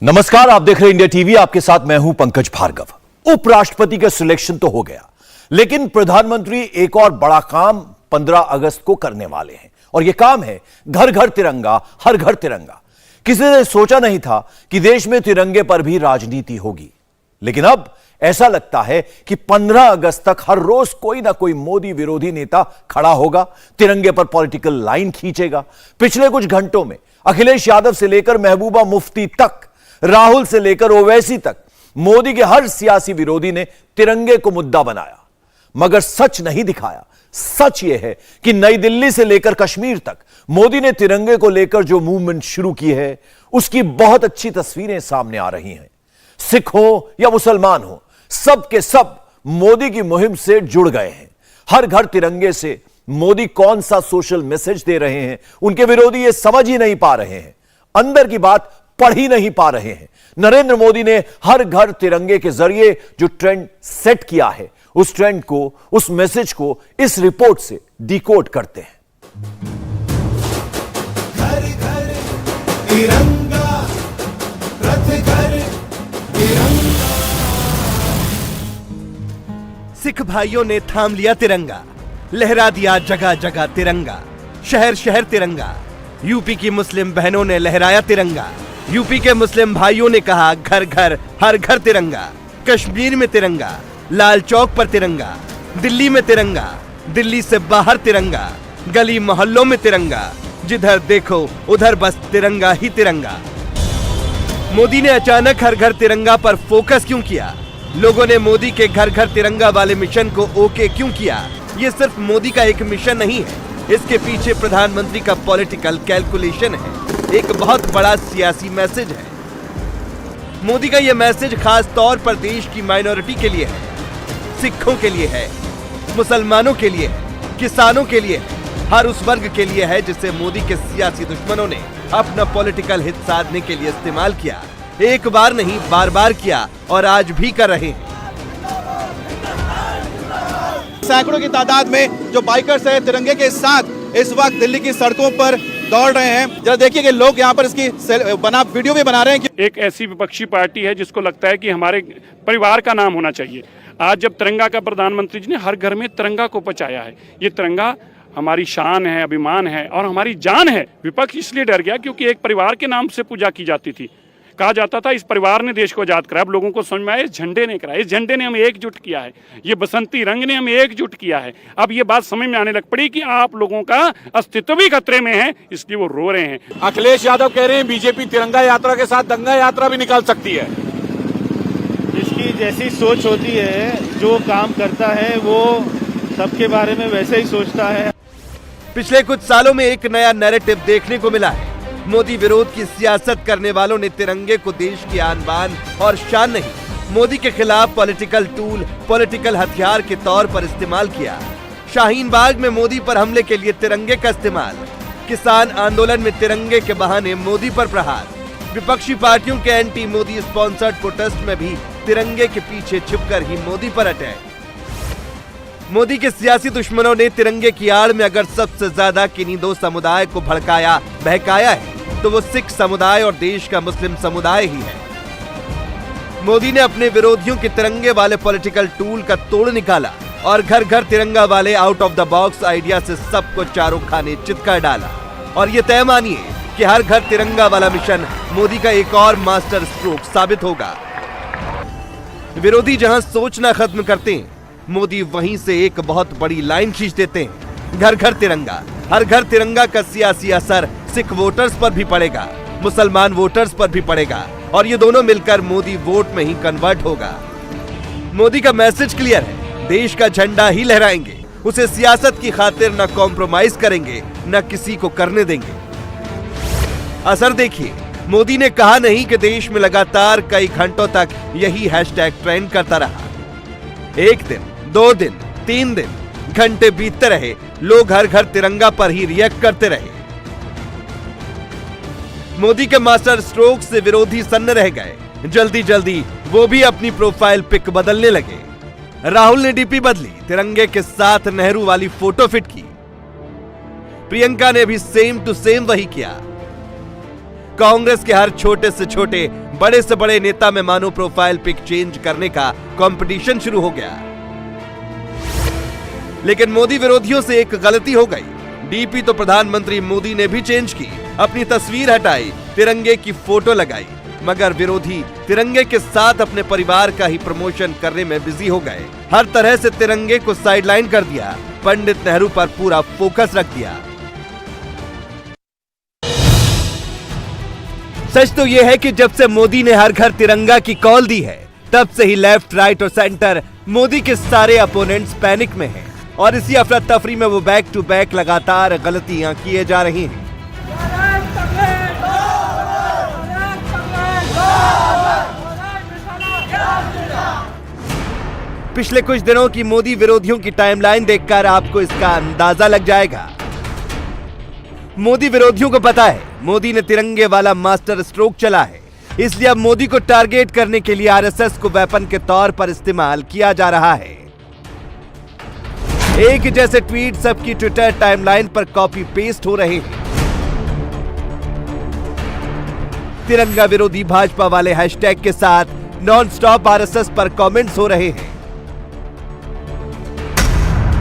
नमस्कार, आप देख रहे हैं इंडिया टीवी। आपके साथ मैं हूं पंकज भार्गव। उपराष्ट्रपति का सिलेक्शन तो हो गया, लेकिन प्रधानमंत्री एक और बड़ा काम 15 अगस्त को करने वाले हैं और यह काम है घर घर तिरंगा, हर घर तिरंगा। किसी ने सोचा नहीं था कि देश में तिरंगे पर भी राजनीति होगी, लेकिन अब ऐसा लगता है कि 15 अगस्त तक हर रोज कोई ना कोई मोदी विरोधी नेता खड़ा होगा, तिरंगे पर पॉलिटिकल लाइन खींचेगा। पिछले कुछ घंटों में अखिलेश यादव से लेकर महबूबा मुफ्ती तक, राहुल से लेकर ओवैसी तक, मोदी के हर सियासी विरोधी ने तिरंगे को मुद्दा बनाया, मगर सच नहीं दिखाया। सच यह है कि नई दिल्ली से लेकर कश्मीर तक मोदी ने तिरंगे को लेकर जो मूवमेंट शुरू की है, उसकी बहुत अच्छी तस्वीरें सामने आ रही हैं। सिख हो या मुसलमान हो, सब के सब मोदी की मुहिम से जुड़ गए हैं। हर घर तिरंगे से मोदी कौन सा सोशल मैसेज दे रहे हैं, उनके विरोधी ये समझ ही नहीं पा रहे हैं, अंदर की बात पढ़ ही नहीं पा रहे हैं। नरेंद्र मोदी ने हर घर तिरंगे के जरिए जो ट्रेंड सेट किया है, उस ट्रेंड को, उस मैसेज को इस रिपोर्ट से डिकोड करते हैं। घर घर तिरंगा, रथ घर तिरंगा। सिख भाइयों ने थाम लिया तिरंगा, लहरा दिया जगह जगह तिरंगा, शहर शहर तिरंगा। यूपी की मुस्लिम बहनों ने लहराया तिरंगा, यूपी के मुस्लिम भाइयों ने कहा घर घर हर घर तिरंगा। कश्मीर में तिरंगा, लाल चौक पर तिरंगा, दिल्ली में तिरंगा, दिल्ली से बाहर तिरंगा, गली मोहल्लों में तिरंगा, जिधर देखो उधर बस तिरंगा ही तिरंगा। मोदी ने अचानक हर घर तिरंगा पर फोकस क्यों किया? लोगों ने मोदी के घर घर तिरंगा वाले मिशन को ओके क्यों किया? ये सिर्फ मोदी का एक मिशन नहीं है, इसके पीछे प्रधानमंत्री का पॉलिटिकल कैलकुलेशन है, एक बहुत बड़ा सियासी मैसेज है। मोदी का यह मैसेज खास तौर पर देश की माइनॉरिटी के लिए है, सिखों के लिए है, मुसलमानों के लिए है, किसानों के लिए है, हर उस वर्ग के लिए है जिसे मोदी के सियासी दुश्मनों ने अपना पॉलिटिकल हित साधने के लिए इस्तेमाल किया। एक बार नहीं, बार बार किया और आज भी कर रहे हैं। सैकड़ों की तादाद में जो बाइकर्स हैं तिरंगे के साथ इस वक्त दिल्ली की सड़कों पर दौड़ रहे हैं। जरा देखिए कि लोग यहाँ पर इसकी वीडियो भी बना रहे हैं। एक ऐसी विपक्षी पार्टी है जिसको लगता है कि हमारे परिवार का नाम होना चाहिए। आज जब तिरंगा का प्रधानमंत्री जी ने हर घर में तिरंगा को पहुंचाया है, ये तिरंगा हमारी शान है, अभिमान है और हमारी जान है। विपक्ष इसलिए डर गया क्योंकि एक परिवार के नाम से पूजा की जाती थी, कहा जाता था इस परिवार ने देश को आजाद कराया। अब लोगों को समझ में आया इस झंडे ने कराया, इस झंडे ने हमें एकजुट किया है, ये बसंती रंग ने हमें एकजुट किया है। अब ये बात समझ में आने लग पड़ी कि आप लोगों का अस्तित्व भी खतरे में है, इसलिए वो रो रहे हैं। अखिलेश यादव कह रहे हैं बीजेपी तिरंगा यात्रा के साथ दंगा यात्रा भी निकाल सकती है। जिसकी जैसी सोच होती है, जो काम करता है, वो सबके बारे में वैसे ही सोचता है। पिछले कुछ सालों में एक नया नैरेटिव देखने को मिला है। मोदी विरोध की सियासत करने वालों ने तिरंगे को देश की आन बान और शान नहीं, मोदी के खिलाफ पॉलिटिकल टूल, पॉलिटिकल हथियार के तौर पर इस्तेमाल किया। शाहीन बाग में मोदी पर हमले के लिए तिरंगे का इस्तेमाल, किसान आंदोलन में तिरंगे के बहाने मोदी पर प्रहार, विपक्षी पार्टियों के एंटी मोदी स्पॉन्सर्ड प्रोटेस्ट में भी तिरंगे के पीछे छिपकर ही मोदी पर अटैक। मोदी के सियासी दुश्मनों ने तिरंगे की आड़ में अगर सबसे ज्यादा किन्हीं दो समुदाय को भड़काया, बहकाया है, तो वो सिख समुदाय और देश का मुस्लिम समुदाय ही है। मोदी ने अपने विरोधियों के तिरंगे वाले पॉलिटिकल टूल का तोड़ निकाला और घर घर तिरंगा वाले out of the box idea से सबको चारों खाने चितका डाला। और ये तय मानिए कि हर घर तिरंगा वाला मिशन मोदी का एक और मास्टर स्ट्रोक साबित होगा। विरोधी जहां सोचना खत्म करते हैं, मोदी वहीं से एक बहुत बड़ी लाइन खींच देते हैं। घर घर तिरंगा, हर घर तिरंगा का सियासी असर सिख वोटर्स पर भी पड़ेगा, मुसलमान वोटर्स पर भी पड़ेगा और ये दोनों मिलकर मोदी वोट में ही कन्वर्ट होगा। मोदी का मैसेज क्लियर है, देश का झंडा ही लहराएंगे, उसे सियासत की खातिर न कॉम्प्रोमाइज करेंगे, न किसी को करने देंगे। असर देखिए, मोदी ने कहा नहीं कि देश में लगातार कई घंटों तक यही हैशटैग ट्रेंड करता रहा। एक दिन, 2 दिन, 3 दिन, घंटे बीतते रहे, लोग हर घर तिरंगा पर ही रिएक्ट करते रहे। मोदी के मास्टर स्ट्रोक से विरोधी सन्न रह गए। जल्दी जल्दी वो भी अपनी प्रोफाइल पिक बदलने लगे। राहुल ने डीपी बदली, तिरंगे के साथ नेहरू वाली फोटो फिट की। प्रियंका ने भी सेम टू सेम वही किया। कांग्रेस के हर छोटे से छोटे बड़े से बड़े नेता में मानो प्रोफाइल पिक चेंज करने का कंपटीशन शुरू हो गया। लेकिन मोदी विरोधियों से एक गलती हो गई। डीपी तो प्रधानमंत्री मोदी ने भी चेंज की, अपनी तस्वीर हटाई, तिरंगे की फोटो लगाई, मगर विरोधी तिरंगे के साथ अपने परिवार का ही प्रमोशन करने में बिजी हो गए। हर तरह से तिरंगे को साइडलाइन कर दिया, पंडित नेहरू पर पूरा फोकस रख दिया। सच तो यह है कि जब से मोदी ने हर घर तिरंगा की कॉल दी है, तब से ही लेफ्ट, राइट और सेंटर मोदी के सारे अपोनेंट्स पैनिक में हैं और इसी अफरा तफरी में वो बैक टू बैक लगातार गलतियां किए जा रही हैं। पिछले कुछ दिनों की मोदी विरोधियों की टाइमलाइन देखकर आपको इसका अंदाजा लग जाएगा। मोदी विरोधियों को पता है मोदी ने तिरंगे वाला मास्टर स्ट्रोक चला है, इसलिए अब मोदी को टारगेट करने के लिए आरएसएस को वेपन के तौर पर इस्तेमाल किया जा रहा है। एक जैसे ट्वीट सबकी ट्विटर टाइमलाइन पर कॉपी पेस्ट हो रहे हैं। तिरंगा विरोधी भाजपा वाले हैशटैग के साथ नॉन स्टॉप आरएसएस पर कमेंट्स हो रहे हैं।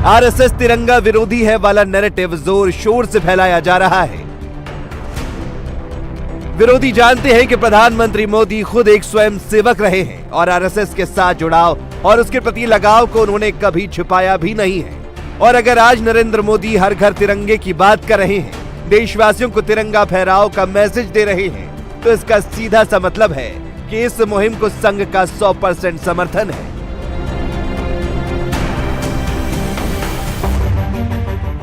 आरएसएस तिरंगा विरोधी है वाला नैरेटिव जोर शोर से फैलाया जा रहा है। विरोधी जानते हैं कि प्रधानमंत्री मोदी खुद एक स्वयं सेवक रहे हैं और आरएसएस के साथ जुड़ाव और उसके प्रति लगाव को उन्होंने कभी छिपाया भी नहीं है। और अगर आज नरेंद्र मोदी हर घर तिरंगे की बात कर रहे हैं, देशवासियों को तिरंगा फहराओ का मैसेज दे रहे हैं, तो इसका सीधा सा मतलब है कि इस मुहिम को संघ का 100% समर्थन है।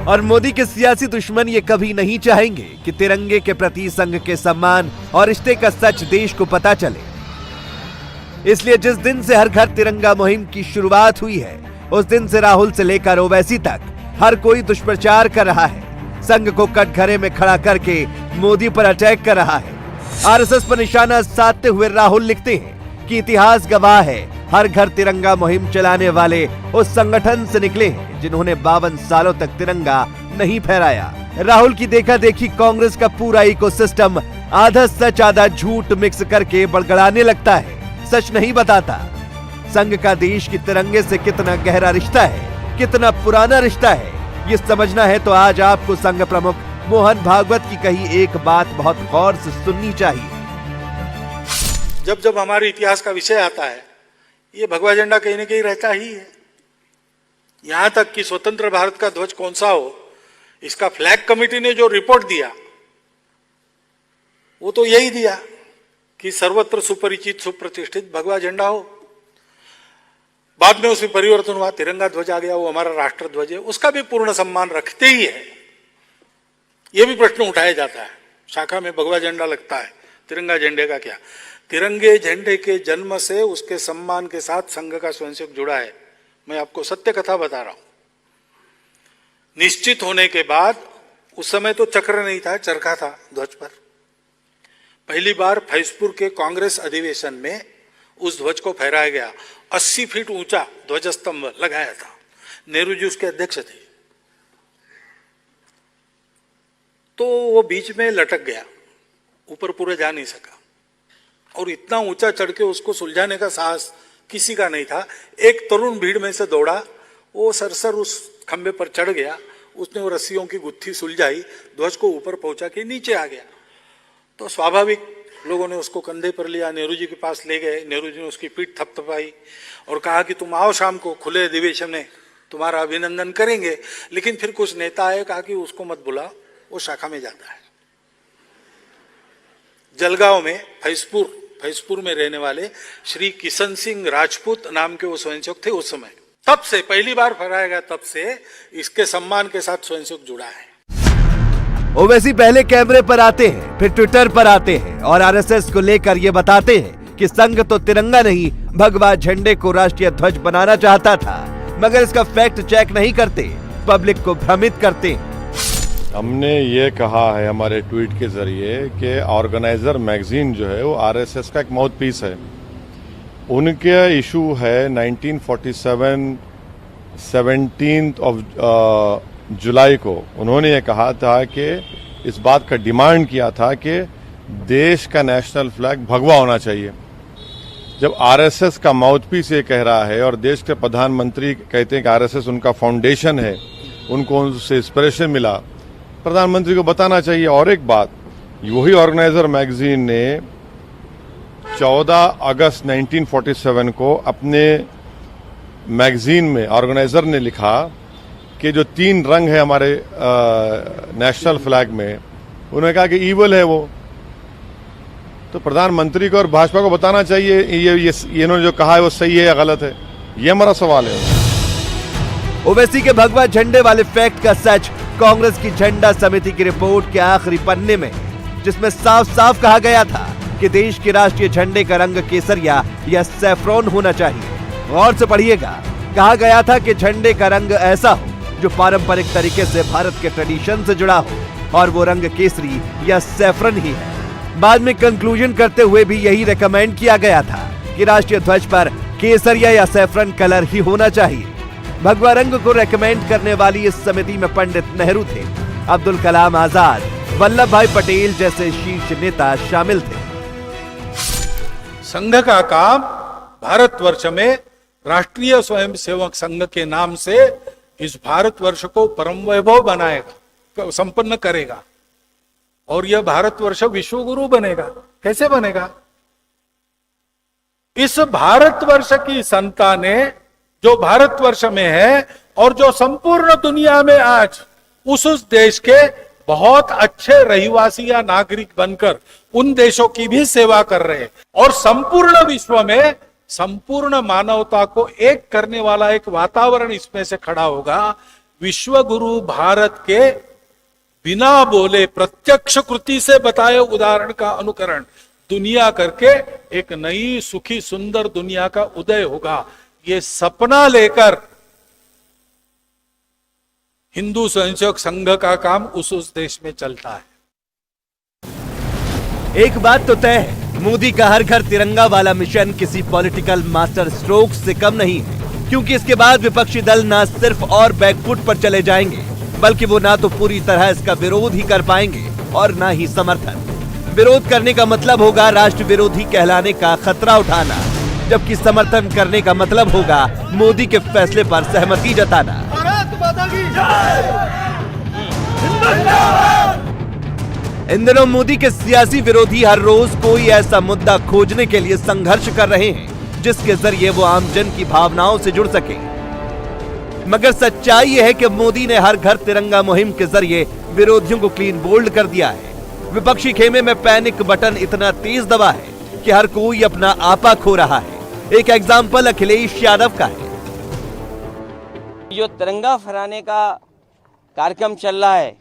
और मोदी के सियासी दुश्मन ये कभी नहीं चाहेंगे कि तिरंगे के प्रति संघ के सम्मान और रिश्ते का सच देश को पता चले। इसलिए जिस दिन से हर घर तिरंगा मुहिम की शुरुआत हुई है, उस दिन से राहुल से लेकर ओवैसी तक हर कोई दुष्प्रचार कर रहा है। संघ को कटघरे में खड़ा करके मोदी पर अटैक कर रहा है। आरएसएस पर निशाना साधते हुए राहुल लिखते हैं कि इतिहास गवाह है, हर घर तिरंगा मुहिम चलाने वाले उस संगठन से निकले हैं जिन्होंने 52 सालों तक तिरंगा नहीं फहराया। राहुल की देखा देखी कांग्रेस का पूरा इकोसिस्टम आधा सच आधा झूठ मिक्स करके बड़बड़ाने लगता है, सच नहीं बताता। संघ का देश की तिरंगे से कितना गहरा रिश्ता है, कितना पुराना रिश्ता है, ये समझना है तो आज आपको संघ प्रमुख मोहन भागवत की कही एक बात बहुत गौर से सुननी चाहिए। जब जब हमारे इतिहास का विषय आता है, ये भगवा झंडा कहीं न कहीं रहता ही है। यहां तक कि स्वतंत्र भारत का ध्वज कौन सा हो, इसका फ्लैग कमेटी ने जो रिपोर्ट दिया वो तो यही दिया कि सर्वत्र सुपरिचित सुप्रतिष्ठित भगवा झंडा हो। बाद में उसमें परिवर्तन हुआ, तिरंगा ध्वज आ गया, वो हमारा राष्ट्र ध्वज है, उसका भी पूर्ण सम्मान रखते ही है। यह भी प्रश्न उठाया जाता है, शाखा में भगवा झंडा लगता है, तिरंगा झंडे का क्या? तिरंगे झंडे के जन्म से उसके सम्मान के साथ संघ का स्वयंसेवक जुड़ा है। मैं आपको सत्य कथा बता रहा हूं। निश्चित होने के बाद, उस समय तो चक्र नहीं था, चरखा था ध्वज पर। पहली बार फैजपुर के कांग्रेस अधिवेशन में उस ध्वज को फहराया गया। 80 फीट ऊंचा ध्वजस्तंभ लगाया था, नेहरू जी उसके अध्यक्ष थे। तो वो बीच में लटक गया, ऊपर पूरे जा नहीं सका, और इतना ऊंचा चढ़ के उसको सुलझाने का साहस किसी का नहीं था। एक तरुण भीड़ में से दौड़ा, वो सरसर उस खंबे पर चढ़ गया, उसने वो रस्सियों की गुत्थी सुलझाई, ध्वज को ऊपर पहुंचा के नीचे आ गया। तो स्वाभाविक लोगों ने उसको कंधे पर लिया, नेहरू जी के पास ले गए। नेहरू जी ने उसकी पीठ थपथपाई और कहा कि तुम आओ शाम को खुले अधिवेशन में, तुम्हारा अभिनंदन करेंगे। लेकिन फिर कुछ नेता आए, कहा कि उसको मत बुला, वो शाखा में जाता है। जलगांव में फैजपुर में रहने वाले श्री किशन सिंह राजपूत नाम के वो स्वयंसेवक थे उस समय। तब से पहली बार फहराया गया, तब से इसके सम्मान के साथ स्वयंसेवक जुड़ा है। ओवैसी पहले कैमरे पर आते हैं, फिर ट्विटर पर आते हैं और आरएसएस को लेकर ये बताते हैं कि संघ तो तिरंगा नहीं, भगवा झंडे को राष्ट्रीय ध्वज बनाना चाहता था, मगर इसका फैक्ट चेक नहीं करते, पब्लिक को भ्रमित करते हैं। हमने ये कहा है हमारे ट्वीट के जरिए कि ऑर्गेनाइजर मैगजीन जो है वो आरएसएस का एक माउथ पीस है। उनके इशू है 1947 17 जुलाई को उन्होंने ये कहा था कि इस बात का डिमांड किया था कि देश का नेशनल फ्लैग भगवा होना चाहिए। जब आरएसएस का माउथपीस ये कह रहा है और देश के प्रधानमंत्री कहते हैं कि आरएसएस उनका फाउंडेशन है, उनको उनसे इंस्पिरेशन मिला, प्रधानमंत्री को बताना चाहिए। और एक बात, वही ऑर्गेनाइजर मैगजीन ने 14 अगस्त 1947 को अपने मैगजीन में ऑर्गेनाइजर ने लिखा कि जो 3 रंग है हमारे नेशनल फ्लैग में, उन्होंने कहा कि ईवल है वो। तो प्रधानमंत्री को और भाजपा को बताना चाहिए ये इन्होंने जो कहा है वो सही है या गलत है, ये हमारा सवाल है। ओवैसी के भगवा झंडे वाले फैक्ट का सच कांग्रेस की झंडा समिति की रिपोर्ट के आखिरी पन्ने में, जिसमें साफ साफ कहा गया था कि देश के राष्ट्रीय झंडे का रंग केसरिया या सैफ्रॉन होना चाहिए। गौर से पढ़िएगा, कहा गया था कि झंडे का रंग ऐसा हो जो पारंपरिक तरीके से भारत के ट्रेडिशन से जुड़ा हो, और वो रंग केसरी या सैफरन ही है। बाद में कंक्लूजन करते हुए भी यही रेकमेंड किया गया था कि राष्ट्रीय ध्वज पर केसरिया या सैफरन कलर ही होना चाहिए। भगवा रंग को रेकमेंड करने वाली इस समिति में पंडित नेहरू थे, अब्दुल कलाम आजाद, वल्लभ भाई पटेल जैसे शीर्ष नेता शामिल थे। संघ का काम भारतवर्ष में राष्ट्रीय स्वयंसेवक संघ के नाम से इस भारतवर्ष को परम वैभव बनाएगा, संपन्न करेगा, और यह भारतवर्ष विश्व गुरु बनेगा। कैसे बनेगा? इस भारतवर्ष की संतानें जो भारतवर्ष में है और जो संपूर्ण दुनिया में आज उस देश के बहुत अच्छे रहिवासी या नागरिक बनकर उन देशों की भी सेवा कर रहे हैं, और संपूर्ण विश्व में संपूर्ण मानवता को एक करने वाला एक वातावरण इसमें से खड़ा होगा। विश्व गुरु भारत के बिना बोले प्रत्यक्ष कृति से बताए उदाहरण का अनुकरण दुनिया करके एक नई सुखी सुंदर दुनिया का उदय होगा। ये सपना लेकर हिंदू स्वयंसेवक संघ का काम उस देश में चलता है। एक बात तो तय है, मोदी का हर घर तिरंगा वाला मिशन किसी पॉलिटिकल मास्टर स्ट्रोक से कम नहीं है, क्योंकि इसके बाद विपक्षी दल न सिर्फ और बैकफुट पर चले जाएंगे, बल्कि वो ना तो पूरी तरह इसका विरोध ही कर पाएंगे और ना ही समर्थन। विरोध करने का मतलब होगा राष्ट्र विरोधी कहलाने का खतरा उठाना, जबकि समर्थन करने का मतलब होगा मोदी के फैसले पर सहमति जताना। इन दिनों मोदी के सियासी विरोधी हर रोज कोई ऐसा मुद्दा खोजने के लिए संघर्ष कर रहे हैं जिसके जरिए वो आमजन की भावनाओं से जुड़ सके। मगर सच्चाई यह है कि मोदी ने हर घर तिरंगा मुहिम के जरिए विरोधियों को क्लीन बोल्ड कर दिया है। विपक्षी खेमे में पैनिक बटन इतना तेज दबा है कि हर कोई अपना आपा खो रहा है। एक एग्जाम्पल अखिलेश यादव का है। जो तिरंगा फहराने का कार्यक्रम चल रहा है,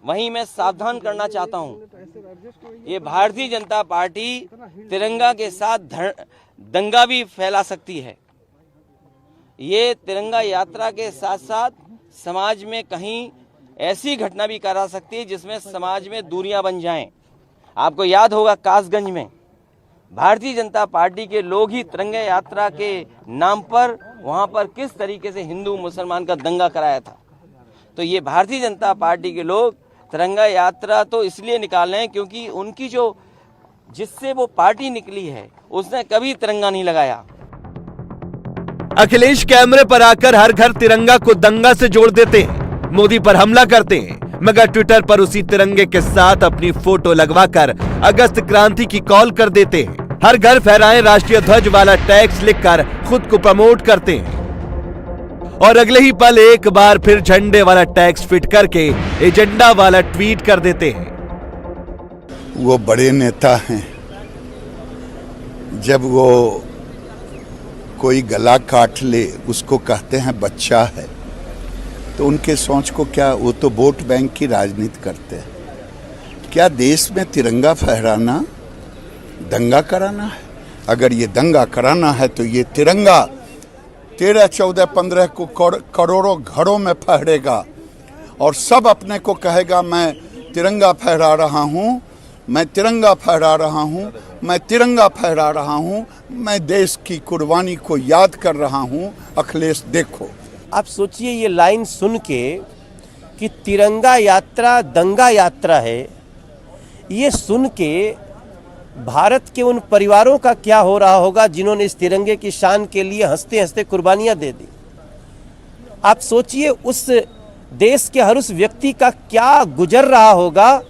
वहीं मैं सावधान करना चाहता हूं, ये भारतीय जनता पार्टी तिरंगा के साथ दंगा भी फैला सकती है। ये तिरंगा यात्रा के साथ साथ समाज में कहीं ऐसी घटना भी करा सकती है जिसमें समाज में दूरियां बन जाएं। आपको याद होगा कासगंज में भारतीय जनता पार्टी के लोग ही तिरंगा यात्रा के नाम पर वहां पर किस तरीके से हिंदू मुसलमान का दंगा कराया था। तो ये भारतीय जनता पार्टी के लोग तिरंगा यात्रा तो इसलिए निकाल रहे हैं क्योंकि उनकी जो जिससे वो पार्टी निकली है उसने कभी तिरंगा नहीं लगाया। अखिलेश कैमरे पर आकर हर घर तिरंगा को दंगा से जोड़ देते हैं, मोदी पर हमला करते हैं, मगर ट्विटर पर उसी तिरंगे के साथ अपनी फोटो लगवाकर अगस्त क्रांति की कॉल कर देते हैं। हर घर फहराएं राष्ट्रीय ध्वज वाला टैक्स लिखकर खुद को प्रमोट करते हैं, और अगले ही पल एक बार फिर झंडे वाला टैक्स फिट करके एजेंडा वाला ट्वीट कर देते हैं। वो बड़े नेता हैं, जब वो कोई गला काट ले उसको कहते हैं बच्चा है, तो उनके सोच को क्या, वो तो वोट बैंक की राजनीति करते हैं। क्या देश में तिरंगा फहराना दंगा कराना है? अगर ये दंगा कराना है तो ये तिरंगा 13, 14, 15 को करोड़ों घरों में फहरेगा और सब अपने को कहेगा मैं तिरंगा फहरा रहा हूँ, मैं तिरंगा फहरा रहा हूँ, मैं तिरंगा फहरा रहा हूँ, मैं देश की कुर्बानी को याद कर रहा हूँ। अखिलेश देखो, आप सोचिए ये लाइन सुन के कि तिरंगा यात्रा दंगा यात्रा है, ये सुन के भारत के उन परिवारों का क्या हो रहा होगा जिन्होंने इस तिरंगे की शान के लिए हंसते हंसते कुर्बानियां दे दी। आप सोचिए उस देश के हर उस व्यक्ति का क्या गुजर रहा होगा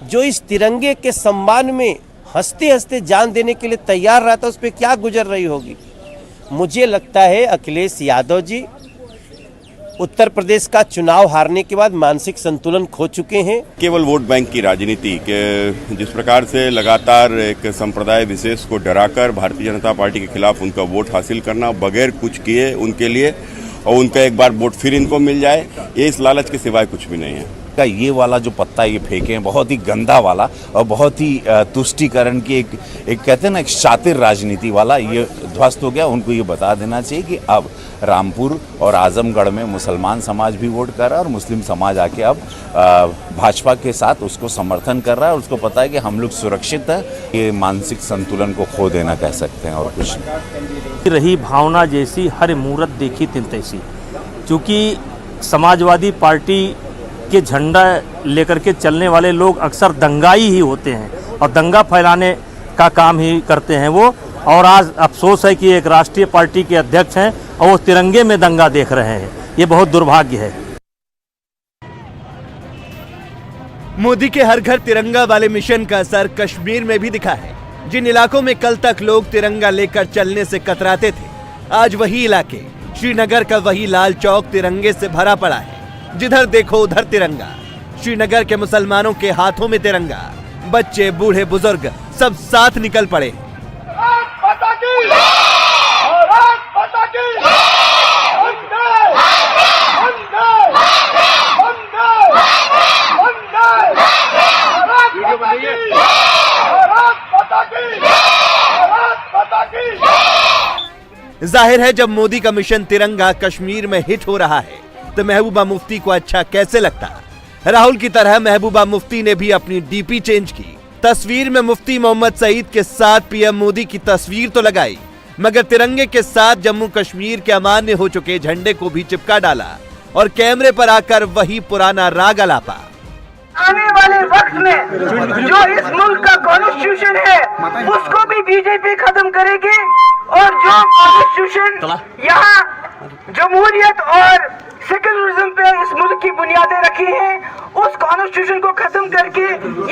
जो इस तिरंगे के सम्मान में हंसते हंसते जान देने के लिए तैयार रहा था, उस पर क्या गुजर रही होगी। मुझे लगता है अखिलेश यादव जी उत्तर प्रदेश का चुनाव हारने के बाद मानसिक संतुलन खो चुके हैं। केवल वोट बैंक की राजनीति के जिस प्रकार से लगातार एक संप्रदाय विशेष को डराकर भारतीय जनता पार्टी के खिलाफ उनका वोट हासिल करना बगैर कुछ किए उनके लिए, और उनका एक बार वोट फिर इनको मिल जाए, ये इस लालच के सिवाय कुछ भी नहीं है। ये वाला जो पत्ता ये फेंके हैं बहुत ही गंदा वाला और बहुत ही तुष्टीकरण की एक कहते हैं ना एक शातिर राजनीति वाला, ये ध्वस्त हो गया। उनको ये बता देना चाहिए कि अब रामपुर और आजमगढ़ में मुसलमान समाज भी वोट कर रहा है और मुस्लिम समाज आके अब भाजपा के साथ उसको समर्थन कर रहा है और उसको पता है कि हम लोग सुरक्षित है। ये मानसिक संतुलन को खो देना कह सकते हैं और कुछ नहीं। रही भावना जैसी हर मूरत देखी तिन तैसी, क्योंकि समाजवादी पार्टी के झंडा लेकर के चलने वाले लोग अक्सर दंगाई ही होते हैं और दंगा फैलाने का काम ही करते हैं वो। और आज अफसोस है कि एक राष्ट्रीय पार्टी के अध्यक्ष हैं और वो तिरंगे में दंगा देख रहे हैं, ये बहुत दुर्भाग्य है। मोदी के हर घर तिरंगा वाले मिशन का असर कश्मीर में भी दिखा है। जिन इलाकों में कल तक लोग तिरंगा लेकर चलने से कतराते थे, आज वही इलाके, श्रीनगर का वही लाल चौक तिरंगे से भरा पड़ा है। जिधर देखो उधर तिरंगा। श्रीनगर के मुसलमानों के हाथों में तिरंगा, बच्चे बूढ़े बुजुर्ग सब साथ निकल पड़े। जाहिर है जब मोदी का मिशन तिरंगा कश्मीर में हिट हो रहा है तो महबूबा मुफ्ती को अच्छा कैसे लगता। राहुल की तरह महबूबा मुफ्ती ने भी अपनी डीपी चेंज की। तस्वीर में मुफ्ती मोहम्मद सईद के साथ पीएम मोदी की तस्वीर तो लगाई, मगर तिरंगे के साथ जम्मू कश्मीर के अमान्य हो चुके झंडे को भी चिपका डाला और कैमरे पर आकर वही पुराना राग अलापा। आने वाले वक्त में जो इस मुल्क का कॉन्स्टिट्यूशन है उसको भी बीजेपी खत्म करेगी और जो कॉन्स्टिट्यूशन यहाँ जमहूरियत और सेक्युलरिज्म पे इस मुल्क की बुनियादें रखी हैं, उस कॉन्स्टिट्यूशन को खत्म करके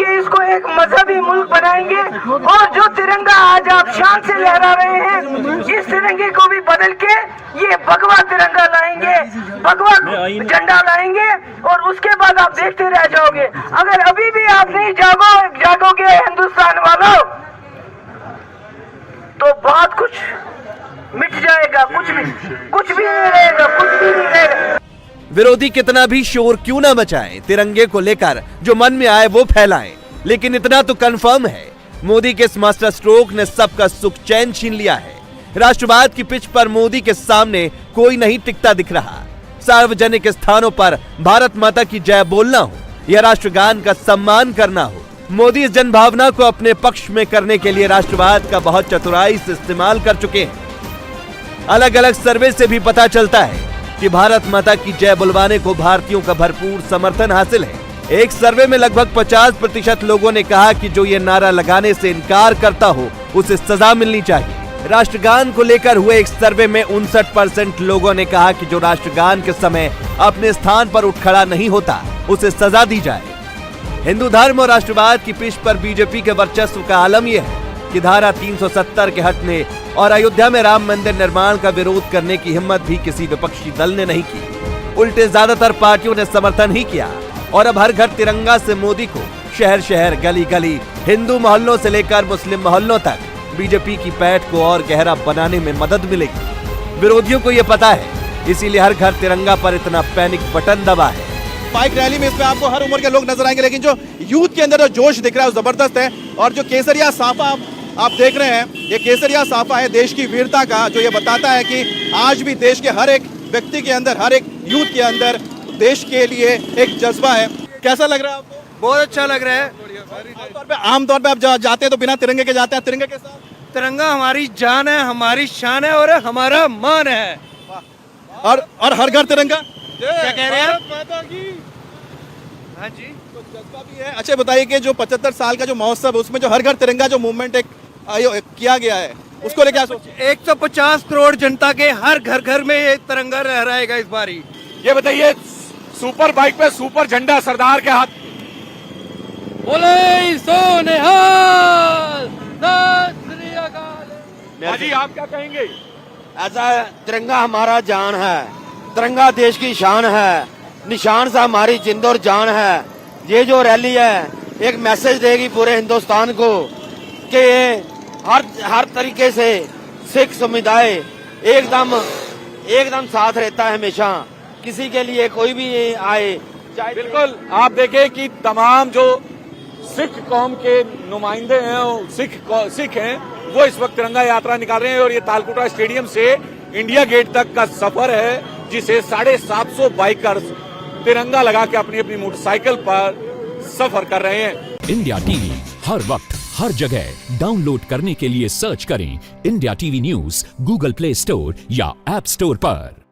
ये इसको एक मजहबी मुल्क बनाएंगे। और जो तिरंगा आज आप शान से लहरा रहे हैं, इस तिरंगे को भी बदल के ये भगवा तिरंगा लाएंगे, भगवा झंडा लाएंगे और उसके बाद आप देखते रह जाओगे। अगर अभी भी आप नहीं जागोगे हिंदुस्तान वालों, तो बहुत कुछ मिट जाएगा, कुछ भी नहीं रहेगा, कुछ भी नहीं रहेगा। विरोधी कितना भी शोर क्यों ना मचाए, तिरंगे को लेकर जो मन में आए वो फैलाएं, लेकिन इतना तो कंफर्म है मोदी के इस मास्टर स्ट्रोक ने सबका सुख चैन छीन लिया है। राष्ट्रवाद की पिच पर मोदी के सामने कोई नहीं टिकता दिख रहा। सार्वजनिक स्थानों पर भारत माता की जय बोलना हो या राष्ट्रगान का सम्मान करना हो, मोदी इस जनभावना को अपने पक्ष में करने के लिए राष्ट्रवाद का बहुत चतुराई से इस्तेमाल कर चुके हैं। अलग अलग सर्वे से भी पता चलता है कि भारत माता की जय बुलवाने को भारतीयों का भरपूर समर्थन हासिल है। एक सर्वे में लगभग 50% लोगों ने कहा कि जो ये नारा लगाने से इनकार करता हो उसे सजा मिलनी चाहिए। राष्ट्रगान को लेकर हुए एक सर्वे में 59% लोगों ने कहा कि जो राष्ट्रगान के समय अपने स्थान पर उठ खड़ा नहीं होता उसे सजा दी जाए। हिंदू धर्म और राष्ट्रवाद की पिच पर बीजेपी के वर्चस्व का आलम यह है कि धारा 370 के हटने और अयोध्या में राम मंदिर निर्माण का विरोध करने की हिम्मत भी किसी विपक्षी दल ने नहीं की। उल्टे ज्यादातर पार्टियों ने समर्थन ही किया और अब हर घर तिरंगा से मोदी को शहर शहर गली गली हिंदू मोहल्लों से लेकर मुस्लिम मोहल्लों तक बीजेपी की पैठ को और गहरा बनाने में मदद मिलेगी। विरोधियों को ये पता है, इसीलिए हर घर तिरंगा पर इतना पैनिक बटन दबा है। बाइक रैली में इसमें आपको हर उम्र के लोग नजर आएंगे, लेकिन जो यूथ के अंदर जो जोश दिख रहा है वो जबरदस्त है। और जो केसरिया साफा आप देख रहे हैं, ये केसरिया साफा है देश की वीरता का, जो ये बताता है कि आज भी देश के हर एक व्यक्ति के अंदर, हर एक यूथ के अंदर देश के लिए एक जज्बा है। कैसा लग रहा है आपको? बहुत अच्छा लग रहा है। आमतौर पे आप जाते हैं तो बिना तिरंगे के जाते हैं, तिरंगे के साथ? तिरंगा हमारी जान है, हमारी शान है और हमारा मान है। और हर घर तिरंगा। क्या कह रहे हैं? हाँ जी, जज्बा भी है। अच्छा बताइए कि जो 75 साल का जो महोत्सव है उसमें जो हर घर तिरंगा जो मूवमेंट एक किया गया है उसको लेकर क्या सोचिए? 150 करोड़ जनता के हर घर घर में ये तिरंगा लहराएगा इस बारी। ये बताइए, सुपर बाइक पे सुपर झंडा सरदार के हाथ। बोले सोनिहाल जी, आप क्या कहेंगे? ऐसा तिरंगा हमारा जान है, तिरंगा देश की शान है, निशान सा हमारी जिंद और जान है। ये जो रैली है एक मैसेज देगी पूरे हिंदुस्तान को कि हर तरीके से सिख समुदाय एकदम साथ रहता है हमेशा, किसी के लिए कोई भी आए चाहे। बिल्कुल, आप देखें कि तमाम जो सिख कौम के नुमाइंदे हैं, सिख हैं, वो इस वक्त तिरंगा यात्रा निकाल रहे हैं और ये तालकोटा स्टेडियम से इंडिया गेट तक का सफर है, जिसे 750 बाइकर्स तिरंगा लगा के अपनी अपनी मोटरसाइकिल पर सफर कर रहे हैं। इंडिया टीवी हर वक्त हर जगह डाउनलोड करने के लिए सर्च करें India TV news Google play store या ऐप स्टोर पर।